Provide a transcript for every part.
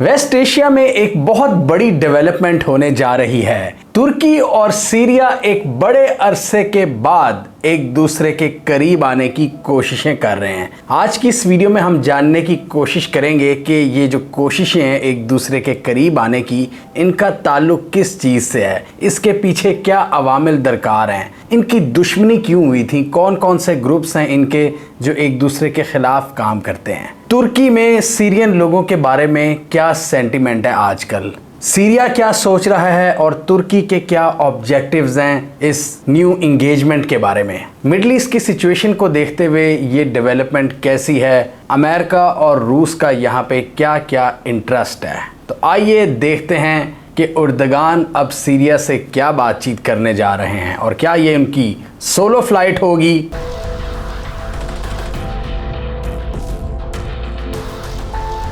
Waste Asia में एक बहुत बड़ी डेवलपमेंट होने जा रही है। तुर्की और सीरिया एक बड़े अरसे के बाद एक दूसरे के करीब आने की कोशिशें कर रहे हैं। आज की इस वीडियो में हम जानने की कोशिश करेंगे कि ये जो कोशिशें हैं एक दूसरे के करीब आने की, इनका ताल्लुक किस चीज़ से है, इसके पीछे क्या अवामिल दरकार हैं, इनकी दुश्मनी क्यों हुई थी, कौन कौन से ग्रुप्स हैं इनके जो एक दूसरे के खिलाफ काम करते हैं। तुर्की में सीरियन लोगों के बारे में क्या सेंटिमेंट है आजकल, सीरिया क्या सोच रहा है और तुर्की के क्या ऑब्जेक्टिव्स हैं इस न्यू इंगेजमेंट के बारे में। मिडल ईस्ट की सिचुएशन को देखते हुए ये डेवलपमेंट कैसी है, अमेरिका और रूस का यहाँ पे क्या क्या इंटरेस्ट है। तो आइए देखते हैं कि एर्दोगान अब सीरिया से क्या बातचीत करने जा रहे हैं और क्या ये उनकी सोलो फ्लाइट होगी।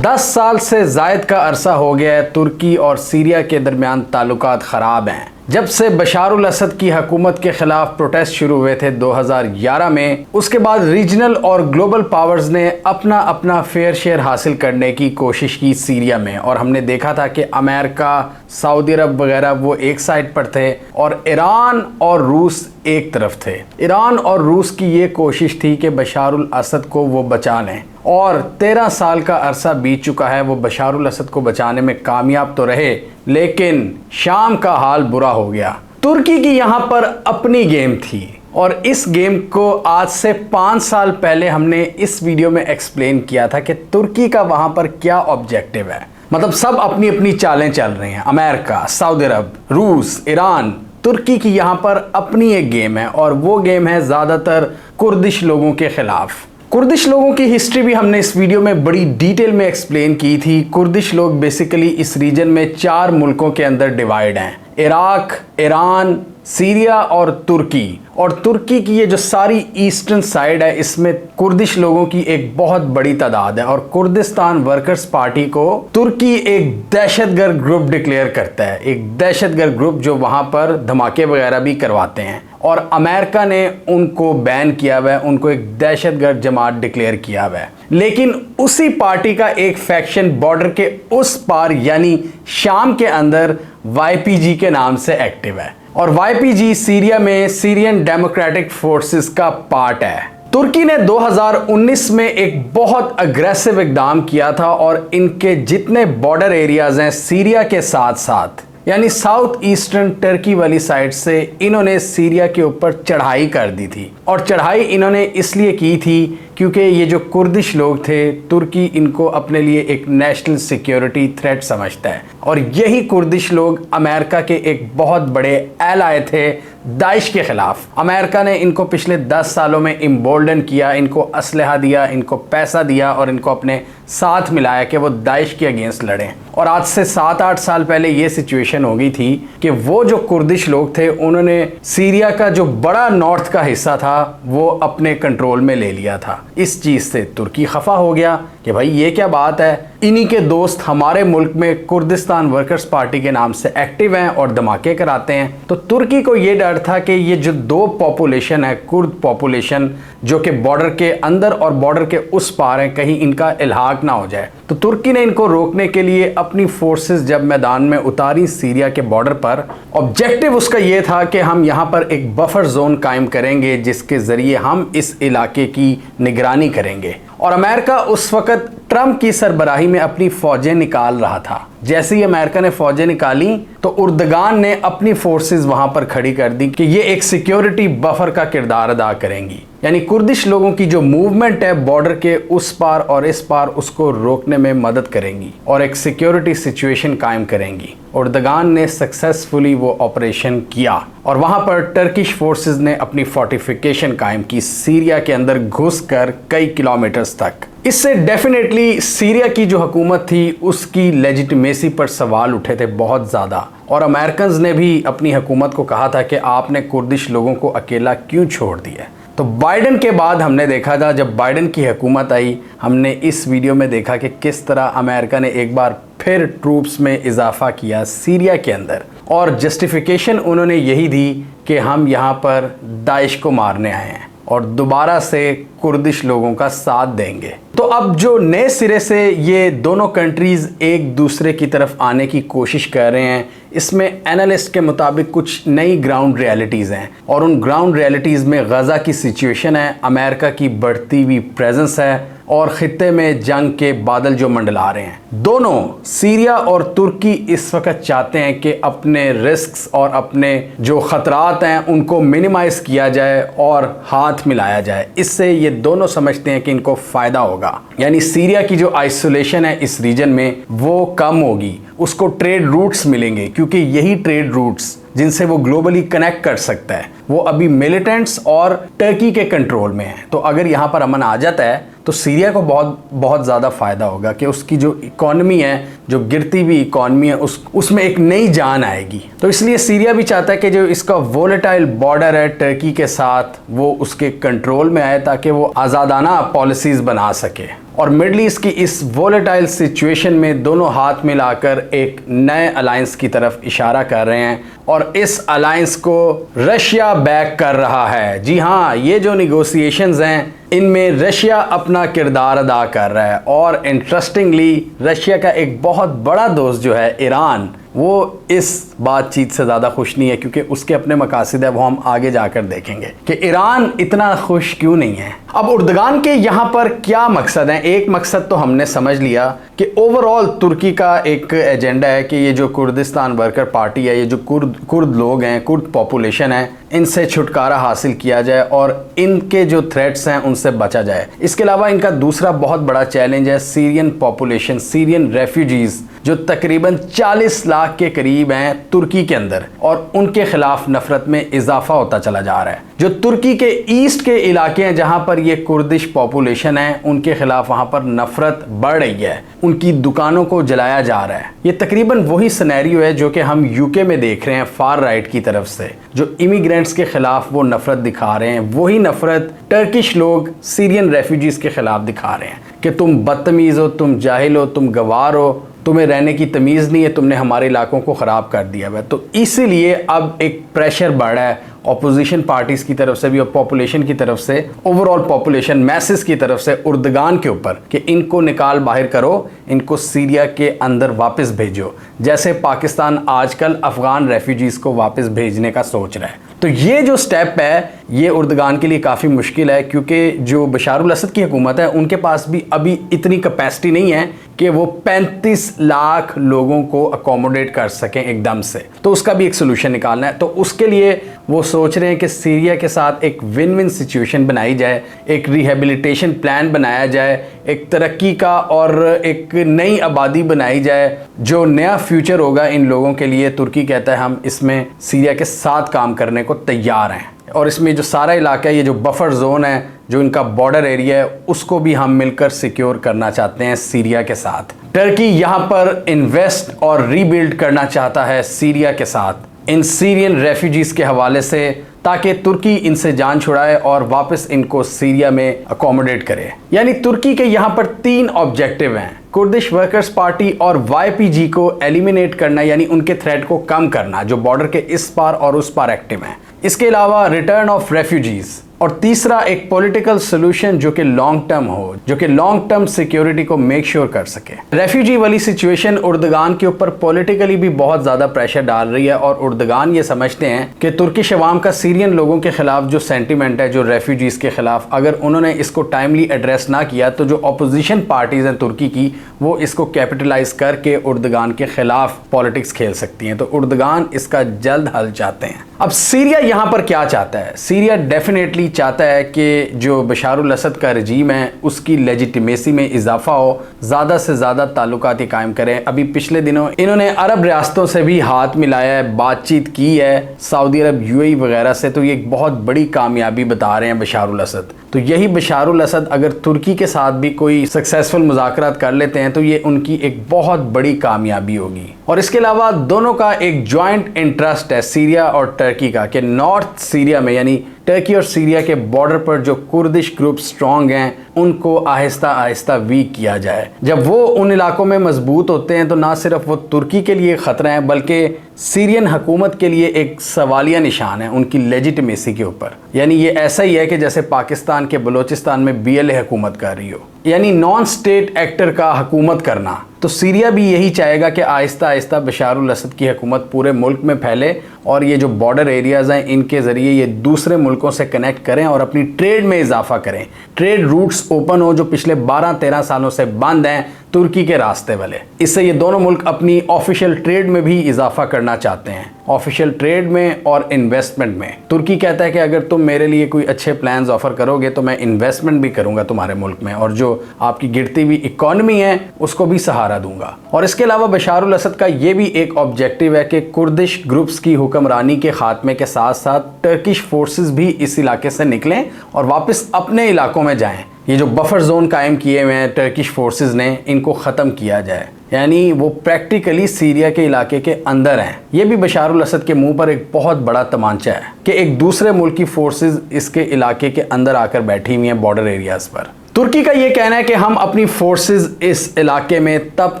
दस साल से ज़ायद का अरसा हो गया है तुर्की और सीरिया के दरमियान ताल्लुकात ख़राब हैं। जब से बशार अल असद की हुकूमत के खिलाफ प्रोटेस्ट शुरू हुए थे 2011 में, उसके बाद रीजनल और ग्लोबल पावर्स ने अपना अपना फेयर शेयर हासिल करने की कोशिश की सीरिया में। और हमने देखा था कि अमेरिका, सऊदी अरब वगैरह वो एक साइड पर थे और ईरान और रूस एक तरफ थे। ईरान और रूस की ये कोशिश थी कि बशार अल असद को वो बचा लें और 13 साल का अरसा बीत चुका है। वो बशार अल असद को बचाने में कामयाब तो रहे, लेकिन शाम का हाल बुरा हो गया। तुर्की की यहाँ पर अपनी गेम थी और इस गेम को आज से 5 साल पहले हमने इस वीडियो में एक्सप्लेन किया था कि तुर्की का वहाँ पर क्या ऑब्जेक्टिव है। मतलब सब अपनी अपनी चालें चल रही हैं, अमेरिका, सऊदी अरब, रूस, ईरान। तुर्की की यहाँ पर अपनी एक गेम है और वो गेम है ज़्यादातर कुर्दिश लोगों के खिलाफ। कुर्दिश लोगों की हिस्ट्री भी हमने इस वीडियो में बड़ी डिटेल में एक्सप्लेन की थी। कुर्दिश लोग बेसिकली इस रीजन में 4 मुल्कों के अंदर डिवाइड हैं, इराक, ईरान, सीरिया और तुर्की। और तुर्की की ये जो सारी ईस्टर्न साइड है, इसमें कुर्दिश लोगों की एक बहुत बड़ी तादाद है। और कुर्दिस्तान वर्कर्स पार्टी को तुर्की एक दहशतगर्द ग्रुप डिक्लेयर करता है, एक दहशतगर्द ग्रुप जो वहाँ पर धमाके वगैरह भी करवाते हैं। और अमेरिका ने उनको बैन किया हुआ है, उनको एक दहशतगर्द जमात डिक्लेयर किया हुआ है। लेकिन उसी पार्टी का एक फैक्शन बॉर्डर के उस पार यानी शाम के अंदर YPG के नाम से एक्टिव है। और YPG सीरिया में सीरियन डेमोक्रेटिक फोर्सेस का पार्ट है। तुर्की ने 2019 में एक बहुत अग्रेसिव इकदाम किया था और इनके जितने बॉर्डर एरियाज हैं सीरिया के साथ साथ, यानी साउथ ईस्टर्न टर्की वाली साइड से, इन्होंने सीरिया के ऊपर चढ़ाई कर दी थी। और चढ़ाई इन्होंने इसलिए की थी क्योंकि ये जो कुर्दिश लोग थे, तुर्की इनको अपने लिए एक नेशनल सिक्योरिटी थ्रेट समझता है। और यही कुर्दिश लोग अमेरिका के एक बहुत बड़े एलाय थे दाइश के खिलाफ। अमेरिका ने इनको पिछले 10 सालों में इम्बोल्डन किया, इनको असलहा दिया, इनको पैसा दिया और इनको अपने साथ मिलाया कि वो दाइश के अगेंस्ट लड़ें। और आज से 7-8 साल पहले ये सिचुएशन हो गई थी कि वो जो कुर्दिश लोग थे उन्होंने सीरिया का जो बड़ा नॉर्थ का हिस्सा था वो अपने कंट्रोल में ले लिया था। इस चीज़ से तुर्की खफा हो गया कि भाई ये क्या बात है, इन्हीं के दोस्त हमारे मुल्क में कुर्दिस्तान वर्कर्स पार्टी के नाम से एक्टिव हैं और धमाके कराते हैं। तो तुर्की को ये डर था कि ये जो 2 पॉपुलेशन है, कुर्द पॉपुलेशन जो कि बॉर्डर के अंदर और बॉर्डर के उस पार हैं, कहीं इनका इल्हाक ना हो जाए। तो तुर्की ने इनको रोकने के लिए अपनी फोर्सेस जब मैदान में उतारी सीरिया के बॉर्डर पर, ऑब्जेक्टिव उसका ये था कि हम यहाँ पर एक बफर जोन कायम करेंगे जिसके ज़रिए हम इस इलाके की निगरानी करेंगे। और अमेरिका उस वक्त ट्रंप की सरबराही में अपनी फौजें निकाल रहा था। जैसे ही अमेरिका ने फौजें निकाली तो एर्दोगान ने अपनी फोर्सेस वहां पर खड़ी कर दी कि ये एक सिक्योरिटी बफर का किरदार अदा करेंगी, यानी कुर्दिश लोगों की जो मूवमेंट है बॉर्डर के उस पार और इस पार, उसको रोकने में मदद करेंगी और एक सिक्योरिटी सिचुएशन कायम करेंगी। एर्दोगान ने सक्सेसफुली वो ऑपरेशन किया और वहां पर टर्किश फोर्सेस ने अपनी फोर्टिफिकेशन कायम की सीरिया के अंदर घुसकर कई किलोमीटर्स तक। इससे डेफिनेटली सीरिया की जो हुकूमत थी उसकी लेजिटिमेसी पर सवाल उठे थे बहुत ज़्यादा। और अमेरिकन्स ने भी अपनी हुकूमत को कहा था कि आपने कुर्दिश लोगों को अकेला क्यों छोड़ दिया। तो बाइडन के बाद हमने देखा था, जब बाइडन की हुकूमत आई, हमने इस वीडियो में देखा कि किस तरह अमेरिका ने एक बार फिर ट्रूप्स में इजाफा किया सीरिया के अंदर। और जस्टिफिकेशन उन्होंने यही दी कि हम यहाँ पर दाइश को मारने आए हैं। और दोबारा से कुर्दिश लोगों का साथ देंगे। तो अब जो नए सिरे से ये दोनों कंट्रीज़ एक दूसरे की तरफ आने की कोशिश कर रहे हैं, इसमें एनालिस्ट के मुताबिक कुछ नई ग्राउंड रियलिटीज़ हैं और उन ग्राउंड रियलिटीज़ में गज़ा की सिचुएशन है, अमेरिका की बढ़ती हुई प्रेजेंस है और ख़ित्ते में जंग के बादल जो मंडला रहे हैं। दोनों सीरिया और तुर्की इस वक्त चाहते हैं कि अपने रिस्क्स और अपने जो ख़तरात हैं उनको मिनिमाइज़ किया जाए और हाथ मिलाया जाए। इससे ये दोनों समझते हैं कि इनको फ़ायदा होगा, यानी सीरिया की जो आइसोलेशन है इस रीजन में वो कम होगी, उसको ट्रेड रूट्स मिलेंगे, क्योंकि यही ट्रेड रूट्स जिनसे वो ग्लोबली कनेक्ट कर सकता है वो अभी मिलिटेंट्स और टर्की के कंट्रोल में है। तो अगर यहाँ पर अमन आ जाता है तो सीरिया को बहुत ज़्यादा फ़ायदा होगा कि उसकी जो इकॉनमी है, जो गिरती हुई इकॉनमी है, उसमें एक नई जान आएगी। तो इसलिए सीरिया भी चाहता है कि जो इसका वोलेटाइल बॉर्डर है टर्की के साथ वो उसके कंट्रोल में आए ताकि वो आज़ादाना पॉलिसीज़ बना सके। और मिडल ईस्ट की इस वोलेटाइल सिचुएशन में दोनों हाथ मिलाकर एक नए अलायंस की तरफ इशारा कर रहे हैं और इस अलायंस को रशिया बैक कर रहा है। जी हाँ, ये जो निगोशिएशंस हैं इनमें रशिया अपना किरदार अदा कर रहा है और इंटरेस्टिंगली रशिया का एक बहुत बड़ा दोस्त जो है ईरान, वो इस बातचीत से ज़्यादा खुश नहीं है, क्योंकि उसके अपने मकासद है, वो हम आगे जाकर देखेंगे कि ईरान इतना खुश क्यों नहीं है। अब उर्दगान के यहाँ पर क्या मकसद है? एक मकसद तो हमने समझ लिया कि ओवरऑल तुर्की का एक एजेंडा है कि ये जो कुर्दिस्तान वर्कर पार्टी है, ये जो कुर्द लोग हैं, कुर्द पॉपुलेशन है, इनसे छुटकारा हासिल किया जाए और इनके जो थ्रेट्स हैं उनसे बचा जाए। इसके अलावा इनका दूसरा बहुत बड़ा चैलेंज है सीरियन पॉपुलेशन, सीरियन रेफ्यूजीज़ जो तकरीबन 40 लाख के करीब हैं तुर्की के अंदर, और उनके खिलाफ नफरत में इजाफा होता चला जा रहा है। जो तुर्की के ईस्ट के इलाके हैं जहां पर ये कुर्दिश पॉपुलेशन है, उनके खिलाफ वहां पर नफरत बढ़ रही है, उनकी दुकानों को जलाया जा रहा है। ये तकरीबन वही सिनेरियो है जो कि हम यूके में देख रहे हैं फार राइट की तरफ से, जो इमिग्रेंट्स के खिलाफ वो नफरत दिखा रहे हैं, वही नफरत टर्किश लोग सीरियन रेफ्यूजीज के खिलाफ दिखा रहे हैं कि तुम बदतमीज़ हो, तुम जाहिल हो, तुम गवार हो, तुम्हें रहने की तमीज़ नहीं है, तुमने हमारे इलाकों को ख़राब कर दिया है। तो इसीलिए अब एक प्रेशर बढ़ रहा है ऑपोजिशन पार्टीज़ की तरफ से भी और पॉपुलेशन की तरफ से, ओवरऑल पॉपुलेशन मैसेस की तरफ से उर्दगान के ऊपर कि इनको निकाल बाहर करो, इनको सीरिया के अंदर वापस भेजो, जैसे पाकिस्तान आजकल अफ़गान रेफ्यूजीज़ को वापस भेजने का सोच रहा है। तो ये जो स्टेप है ये उर्दगान के लिए काफ़ी मुश्किल है, क्योंकि जो बशारुल असद की हुकूमत है उनके पास भी अभी इतनी कैपेसिटी नहीं है कि वो 35 लाख लोगों को अकोमोडेट कर सकें एकदम से। तो उसका भी एक सोल्यूशन निकालना है। तो उसके लिए वो सोच रहे हैं कि सीरिया के साथ एक विन विन सिचुएशन बनाई जाए, एक रिहेबिलिटेशन प्लान बनाया जाए, एक तरक्की का और एक नई आबादी बनाई जाए, जो नया फ्यूचर होगा इन लोगों के लिए। तुर्की कहता है हम इसमें सीरिया के साथ काम करने को तैयार हैं, और इसमें जो सारा इलाका है, ये जो बफर जोन है, जो इनका बॉर्डर एरिया है, उसको भी हम मिलकर सिक्योर करना चाहते हैं सीरिया के साथ। टर्की यहाँ पर इन्वेस्ट और रीबिल्ड करना चाहता है सीरिया के साथ इन सीरियन रेफ्यूजीज़ के हवाले से, ताकि तुर्की इनसे जान छुड़ाए और वापस इनको सीरिया में अकोमोडेट करे। यानी तुर्की के यहाँ पर 3 ऑब्जेक्टिव हैं: कुर्दिश वर्कर्स पार्टी और वाईपीजी को एलिमिनेट करना, यानी उनके थ्रेट को कम करना जो बॉर्डर के इस पार और उस पार एक्टिव हैं। इसके अलावा रिटर्न ऑफ रेफ्यूजीज़, और तीसरा एक पॉलिटिकल सोल्यूशन जो कि लॉन्ग टर्म हो, जो कि लॉन्ग टर्म सिक्योरिटी को मेक श्योर कर सके। रेफ्यूजी वाली सिचुएशन उर्दगान के ऊपर पॉलिटिकली भी बहुत ज़्यादा प्रेशर डाल रही है, और उर्दगान ये समझते हैं कि तुर्किश अवाम का सीरियन लोगों के खिलाफ जो सेंटिमेंट है, जो रेफ्यूजीज़ के खिलाफ, अगर उन्होंने इसको टाइमली एड्रेस ना किया तो जो अपोजिशन पार्टीज़ हैं तुर्की की, वो इसको कैपिटलाइज करके उर्दगान के खिलाफ पॉलिटिक्स खेल सकती हैं। तो उर्दगान इसका जल्द हल चाहते हैं। अब सीरिया यहाँ पर क्या चाहता है? सीरिया डेफिनेटली चाहता है कि जो बशारुल असद का रजीम है उसकी लेजिटिमेसी में इजाफा हो, ज़्यादा से ज़्यादा ताल्लुकात कायम करें। अभी पिछले दिनों इन्होंने अरब रियासतों से भी हाथ मिलाया है, बातचीत की है, सऊदी अरब, यूएई वगैरह से। तो ये एक बहुत बड़ी कामयाबी बता रहे हैं बशारुल असद। तो यही बशारुल असद अगर तुर्की के साथ भी कोई सक्सेसफुल मुज़ाकरात कर लेते हैं तो ये उनकी एक बहुत बड़ी कामयाबी होगी। और इसके अलावा दोनों का एक जॉइंट इंटरेस्ट है सीरिया और टर्की का, कि नॉर्थ सीरिया में, यानी टर्की और सीरिया के बॉर्डर पर जो कुर्दिश ग्रुप स्ट्रॉन्ग हैं उनको आहिस्ता आहिस्ता वीक किया जाए। जब वो उन इलाकों में मजबूत होते हैं तो ना सिर्फ वो तुर्की के लिए ख़तरा है बल्कि सीरियन हुकूमत के लिए एक सवालिया निशान है उनकी लेजिटिमेसी के ऊपर। यानी ये ऐसा ही है कि जैसे पाकिस्तान के बलूचिस्तान में BLA हुकूमत कर रही हो, यानी नॉन स्टेट एक्टर का हुकूमत करना। तो सीरिया भी यही चाहेगा कि आहिस्ता आहिस्ता बशारुल असद की हुकूमत पूरे मुल्क में फैले और ये जो बॉर्डर एरियाज़ हैं इनके ज़रिए ये दूसरे मुल्कों से कनेक्ट करें और अपनी ट्रेड में इजाफा करें। ट्रेड रूट्स ओपन हो जो पिछले 12-13 सालों से बंद हैं तुर्की के रास्ते वाले। इससे ये दोनों मुल्क अपनी ऑफिशियल ट्रेड में भी इजाफा करना चाहते हैं, ऑफिशियल ट्रेड में और इन्वेस्टमेंट में। तुर्की कहता है कि अगर तुम मेरे लिए कोई अच्छे प्लान्स ऑफर करोगे तो मैं इन्वेस्टमेंट भी करूंगा तुम्हारे मुल्क में और जो आपकी गिरती हुई इकॉनमी है उसको भी सहारा दूंगा। और इसके अलावा बशारुल असद का ये भी एक ऑब्जेक्टिव है कि कुर्दिश ग्रुप्स की हुक्मरानी के खात्मे के साथ साथ टर्किश फोर्सेस भी इस इलाके से निकलें और वापस अपने इलाकों में जाएं। ये जो बफर जोन कायम किए हुए हैं टर्किश फोर्सेस ने, इनको ख़त्म किया जाए, यानी वो प्रैक्टिकली सीरिया के इलाके के अंदर हैं। ये भी बशारुल असद के मुंह पर एक बहुत बड़ा तमांचा है कि एक दूसरे मुल्क की फोर्सेस इसके इलाके के अंदर आकर बैठी हुई हैं बॉर्डर एरियाज़ पर। तुर्की का ये कहना है कि हम अपनी फोर्सेस इस इलाके में तब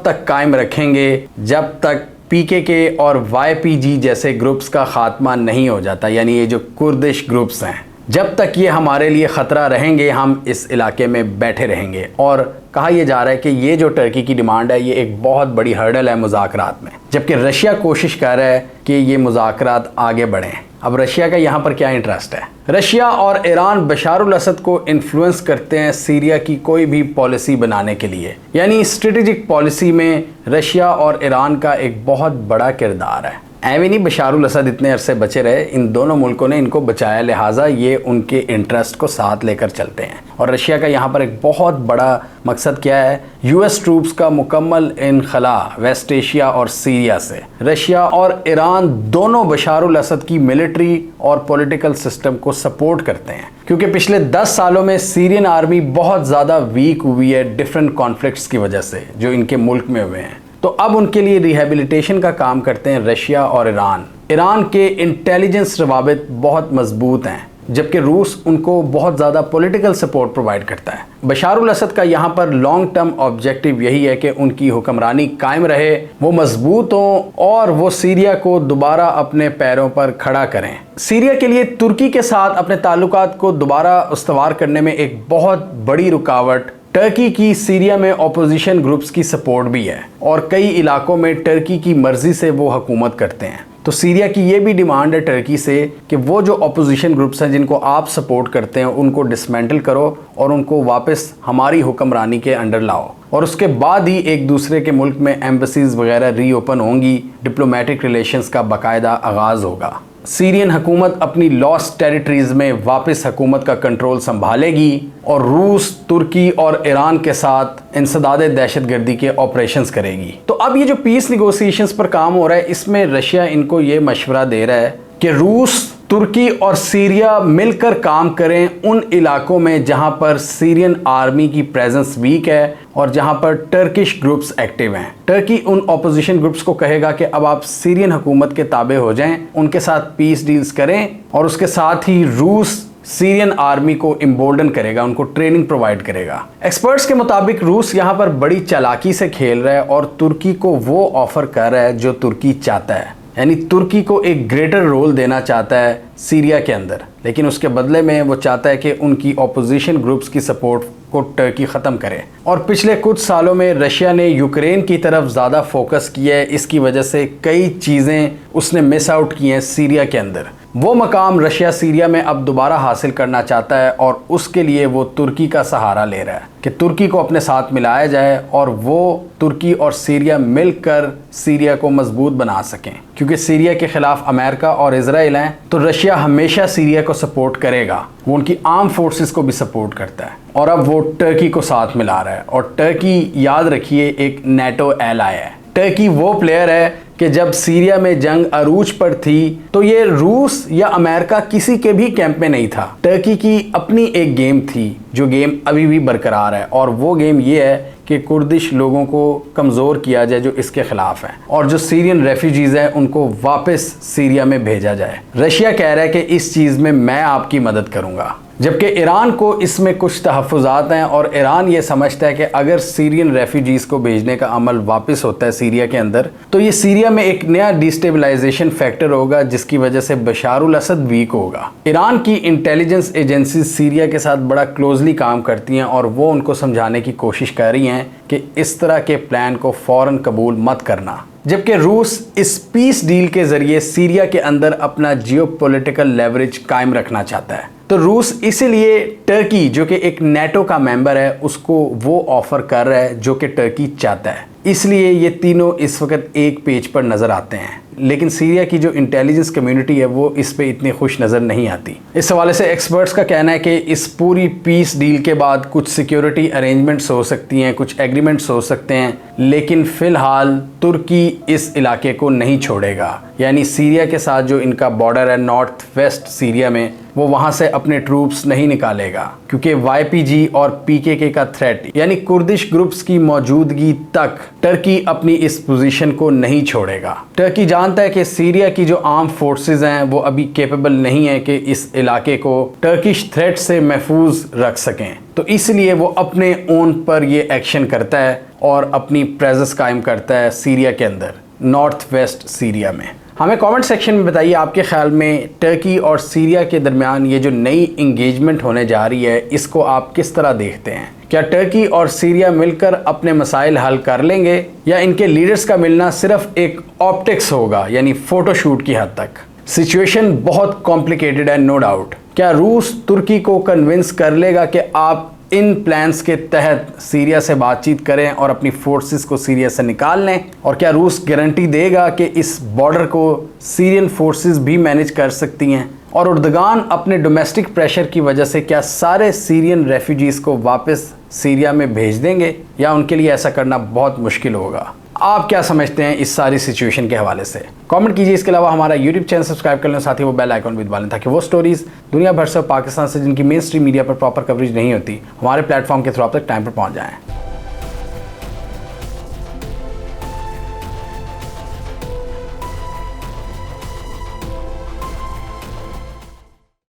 तक कायम रखेंगे जब तक PKK और YPG जैसे ग्रुप्स का खात्मा नहीं हो जाता, यानी ये जो कुर्दिश ग्रुप्स हैं जब तक ये हमारे लिए ख़तरा रहेंगे हम इस इलाके में बैठे रहेंगे। और कहा यह जा रहा है कि ये जो टर्की की डिमांड है ये एक बहुत बड़ी हर्डल है मुज़ाकरात में, जबकि रशिया कोशिश कर रहा है कि ये मुज़ाकरात आगे बढ़ें। अब रशिया का यहाँ पर क्या इंटरेस्ट है? रशिया और ईरान बशारुल असद को इन्फ्लुएंस करते हैं सीरिया की कोई भी पॉलिसी बनाने के लिए, यानी स्ट्रेटेजिक पॉलिसी में रशिया और ईरान का एक बहुत बड़ा किरदार है। ऐਵੇਂ नहीं बशारुल असद इतने अरसे बचे रहे, इन दोनों मुल्कों ने इनको बचाया, लिहाजा ये उनके इंटरेस्ट को साथ लेकर चलते हैं। और रशिया का यहाँ पर एक बहुत बड़ा मकसद क्या है? US ट्रूप्स का मुकम्मल इनखला वेस्ट एशिया और सीरिया से। रशिया और ईरान दोनों बशारुल असद की मिलिट्री और पॉलिटिकल सिस्टम को सपोर्ट करते हैं, क्योंकि पिछले 10 सालों में सीरियन आर्मी बहुत ज़्यादा वीक हुई है डिफरेंट कॉन्फ्लिक्ट्स की वजह से जो इनके मुल्क में हुए हैं। तो अब उनके लिए रिहेबिलिटेशन का काम करते हैं रशिया और ईरान। ईरान के इंटेलिजेंस रवाबित बहुत मजबूत हैं, जबकि रूस उनको बहुत ज़्यादा पॉलिटिकल सपोर्ट प्रोवाइड करता है। बशारुल असद का यहाँ पर लॉन्ग टर्म ऑब्जेक्टिव यही है कि उनकी हुक्मरानी कायम रहे, वो मजबूत हों और वो सीरिया को दोबारा अपने पैरों पर खड़ा करें। सीरिया के लिए तुर्की के साथ अपने ताल्लुकात को दोबारा उस्तवार करने में एक बहुत बड़ी रुकावट टर्की की सीरिया में ऑपोजिशन ग्रुप्स की सपोर्ट भी है और कई इलाकों में टर्की की मर्जी से वो हुकूमत करते हैं। तो सीरिया की ये भी डिमांड है टर्की से कि वो जो ऑपोजिशन ग्रुप्स हैं जिनको आप सपोर्ट करते हैं उनको डिसमेंटल करो और उनको वापस हमारी हुक्मरानी के अंडर लाओ, और उसके बाद ही एक दूसरे के मुल्क में एम्बेसीज वगैरह रीओपन होंगी, डिप्लोमेटिक रिलेशंस का बाकायदा आगाज़ होगा। सीरियन हुकूमत अपनी लॉस्ट टेरिटरीज में वापस हुकूमत का कंट्रोल संभालेगी और रूस, तुर्की और ईरान के साथ इंसदाद दहशतगर्दी के ऑपरेशंस करेगी। तो अब ये जो पीस निगोसिएशंस पर काम हो रहा है इसमें रशिया इनको ये मशवरा दे रहा है कि रूस, तुर्की और सीरिया मिलकर काम करें उन इलाकों में जहां पर सीरियन आर्मी की प्रेजेंस वीक है और जहां पर टर्किश ग्रुप्स एक्टिव हैं। टर्की उन ऑपोजिशन ग्रुप्स को कहेगा कि अब आप सीरियन हुकूमत के ताबे हो जाएं, उनके साथ पीस डील्स करें, और उसके साथ ही रूस सीरियन आर्मी को इम्बोल्डन करेगा, उनको ट्रेनिंग प्रोवाइड करेगा। एक्सपर्ट्स के मुताबिक रूस यहाँ पर बड़ी चालाकी से खेल रहा है और तुर्की को वो ऑफर कर रहा है जो तुर्की चाहता है, यानी तुर्की को एक ग्रेटर रोल देना चाहता है सीरिया के अंदर, लेकिन उसके बदले में वो चाहता है कि उनकी ऑपोजिशन ग्रुप्स की सपोर्ट को टर्की ख़त्म करे। और पिछले कुछ सालों में रशिया ने यूक्रेन की तरफ ज़्यादा फोकस किया है, इसकी वजह से कई चीज़ें उसने मिस आउट की हैं सीरिया के अंदर। वो मकाम रशिया सीरिया में अब दोबारा हासिल करना चाहता है और उसके लिए वो तुर्की का सहारा ले रहा है कि तुर्की को अपने साथ मिलाया जाए और वो तुर्की और सीरिया मिलकर सीरिया को मजबूत बना सकें, क्योंकि सीरिया के खिलाफ अमेरिका और इजराइल हैं तो रशिया हमेशा सीरिया को सपोर्ट करेगा, वो उनकी आर्म फोर्सेस को भी सपोर्ट करता है और अब वो टर्की को साथ मिला रहा है। और टर्की, याद रखिए, एक नेटो एलाय है। टर्की वो प्लेयर है कि जब सीरिया में जंग अरूज पर थी तो ये रूस या अमेरिका किसी के भी कैंप में नहीं था। टर्की की अपनी एक गेम थी जो गेम अभी भी बरकरार है, और वो गेम ये है कि कुर्दिश लोगों को कमज़ोर किया जाए जो इसके ख़िलाफ़ हैं, और जो सीरियन रेफ्यूजीज़ हैं उनको वापस सीरिया में भेजा जाए। रशिया कह रहा है कि इस चीज़ में मैं आपकी मदद करूँगा। जबकि ईरान को इसमें कुछ तहफ़्फ़ुज़ात हैं और ईरान ये समझता है कि अगर सीरियन रेफ्यूजीज़ को भेजने का अमल वापस होता है सीरिया के अंदर, तो ये सीरिया में एक नया डिस्टेबलाइजेशन फैक्टर होगा जिसकी वजह से बशारुल असद वीक होगा। ईरान की इंटेलिजेंस एजेंसी सीरिया के साथ बड़ा क्लोजली काम करती हैं और वो उनको समझाने की कोशिश कर रही हैं कि इस तरह के प्लान को फ़ौरन कबूल मत करना। जबकि रूस इस पीस डील के ज़रिए सीरिया के अंदर अपना जियोपॉलिटिकल लेवरेज कायम रखना चाहता है। तो रूस इसीलिए टर्की, जो कि एक नेटो का मेंबर है, उसको वो ऑफ़र कर रहा है जो कि टर्की चाहता है। इसलिए ये तीनों इस वक्त एक पेज पर नज़र आते हैं, लेकिन सीरिया की जो इंटेलिजेंस कम्युनिटी है वो इस पे इतनी खुश नज़र नहीं आती। इस हवाले से एक्सपर्ट्स का कहना है कि इस पूरी पीस डील के बाद कुछ सिक्योरिटी अरेंजमेंट्स हो सकती हैं, कुछ एग्रीमेंट्स हो सकते हैं, लेकिन फ़िलहाल तुर्की इस इलाके को नहीं छोड़ेगा। यानी सीरिया के साथ जो इनका बॉर्डर है नॉर्थ वेस्ट सीरिया में, वो वहाँ से अपने ट्रूप्स नहीं निकालेगा, क्योंकि YPG और PKK का थ्रेट यानी कुर्दिश ग्रुप्स की मौजूदगी तक टर्की अपनी इस पोजीशन को नहीं छोड़ेगा। टर्की जानता है कि सीरिया की जो आर्म फोर्सेस हैं वो अभी कैपेबल नहीं है कि इस इलाके को टर्किश थ्रेट से महफूज रख सकें, तो इसलिए वो अपने ओन पर ये एक्शन करता है और अपनी प्रेजेंस कायम करता है सीरिया के अंदर, नॉर्थ वेस्ट सीरिया में। हमें कमेंट सेक्शन में बताइए आपके ख्याल में टर्की और सीरिया के दरमियान ये जो नई इंगेजमेंट होने जा रही है, इसको आप किस तरह देखते हैं? क्या टर्की और सीरिया मिलकर अपने मसाइल हल कर लेंगे, या इनके लीडर्स का मिलना सिर्फ एक ऑप्टिक्स होगा, यानी फ़ोटोशूट की हद तक? सिचुएशन बहुत कॉम्प्लिकेटेड है, नो डाउट। क्या रूस तुर्की को कन्विंस कर लेगा कि आप इन प्लान्स के तहत सीरिया से बातचीत करें और अपनी फोर्सेस को सीरिया से निकाल लें? और क्या रूस गारंटी देगा कि इस बॉर्डर को सीरियन फोर्सेस भी मैनेज कर सकती हैं? और उर्दगान अपने डोमेस्टिक प्रेशर की वजह से क्या सारे सीरियन रेफ्यूजीज़ को वापस सीरिया में भेज देंगे, या उनके लिए ऐसा करना बहुत मुश्किल होगा? आप क्या समझते हैं इस सारी सिचुएशन के हवाले से? कमेंट कीजिए। इसके अलावा हमारा यूट्यूब चैनल सब्सक्राइब कर लें, साथ ही वो बेल आइकॉन भी दबा लें, ताकि वो स्टोरीज़ दुनिया भर से, पाकिस्तान से, जिनकी मेन स्ट्रीम मीडिया पर प्रॉपर कवरेज नहीं होती, हमारे प्लेटफॉर्म के थ्रू आप तक टाइम पर पहुंच जाएं।